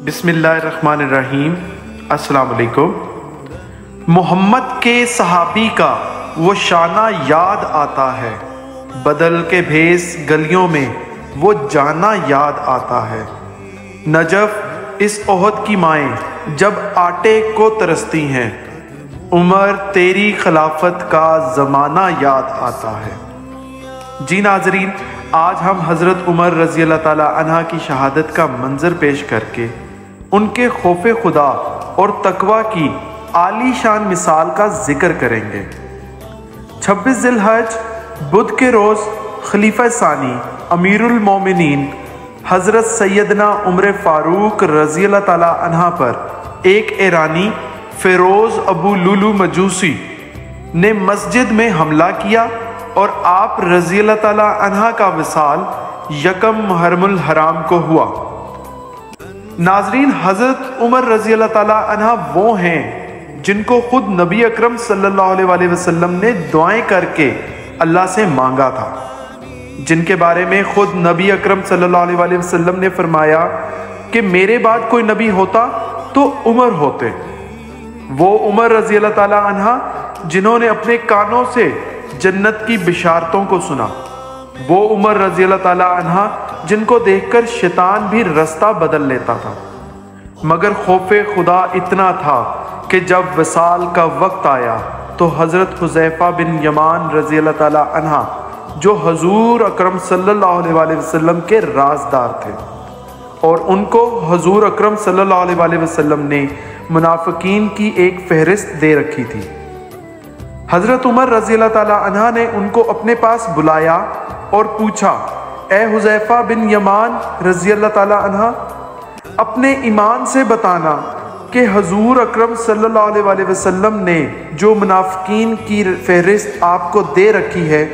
बिस्मिल्लाहिर्रहमानिर्रहीम। अस्सलाम वालेकुम। मोहम्मद के सहाबी का वो शाना याद आता है, बदल के भेस गलियों में वो जाना याद आता है। नजफ इस ओहद की माएँ जब आटे को तरसती हैं, उमर तेरी खिलाफत का ज़माना याद आता है। जी नाज़रीन, आज हम हज़रत उमर रज़ी अल्लाह ताला अन्हा की शहादत का मंजर पेश करके उनके खौफ़े खुदा और तकवा की आली शान मिसाल का जिक्र करेंगे। 26 ज़िलहज बुध के रोज़ खलीफा सानी अमीरुल मोमिनीन हज़रत सैयदना उमर फ़ारूक रज़ी अल्लाह ताला अन्हा पर एक ईरानी फ़िरोज़ अबू लुलू मजूसी ने मस्जिद में हमला किया और आप रज़ी अल्लाह ताला अन्हा का विसाल यकम मुहर्रमुल हराम को हुआ। नाजरीन, हज़रत उमर रज़ी अल्लाह ताला अन्हा वो हैं जिनको खुद नबी अकरम सल्लल्लाहु अलैहि वसल्लम ने दुआएं करके अल्लाह से मांगा था, जिनके बारे में खुद नबी अकरम सल्लल्लाहु अलैहि वसल्लम ने फरमाया कि मेरे बाद कोई नबी होता तो उमर होते। वो उमर रज़ी अल्लाह ताला अन्हा जिन्होंने अपने कानों से जन्नत की बिशारतों को सुना, वो उमर रज़ी अल्लाह ताला अन्हा जिनको देखकर शैतान भी रास्ता बदल लेता था, मगर खौफे खुदा इतना था कि जब विसाल का वक्त आया तो हज़रत हुज़ैफा बिन यमान रज़ी अल्लाह ताला अन्हा, जो हजूर अकरम सल्लल्लाहु अलैहि वसल्लम के राजदार थे, और उनको हजूर अकरम सल्लल्लाहु अलैहि वसल्लम ने मुनाफिकीन की एक फहरिस्त दे रखी थी। हज़रत उमर रज़ी अल्लाह ताला अन्हा ने उनको अपने पास बुलाया और पूछा, ए हुज़ैफा बिन यमान रज़ी अल्लाह ताला अन्हा, अपने ईमान से बताना कि हजूर अकरम सल्लल्लाहु अलैहि वसल्लम ने जो मुनाफिकीन की फहरिस्त आपको दे रखी है,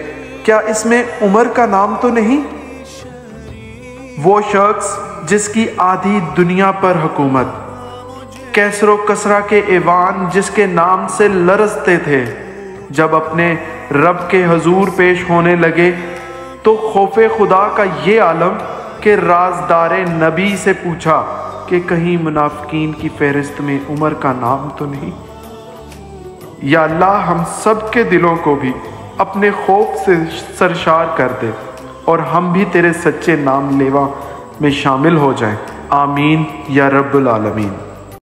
क्या इसमें उमर का नाम तो नहीं? वो शख्स जिसकी आधी दुनिया पर हुकूमत, कैसरो कसरा के ऐवान जिसके नाम से लरजते थे, जब अपने रब के हजूर पेश होने लगे तो खौफे खुदा का ये आलम कि राजदारे नबी से पूछा कि कहीं मुनाफिकीन की फहरिस्त में उमर का नाम तो नहीं। या अल्लाह हम सब के दिलों को भी अपने खौफ से सरशार कर दे और हम भी तेरे सच्चे नाम लेवा में शामिल हो जाएं। आमीन या रब्बुल आलमीन।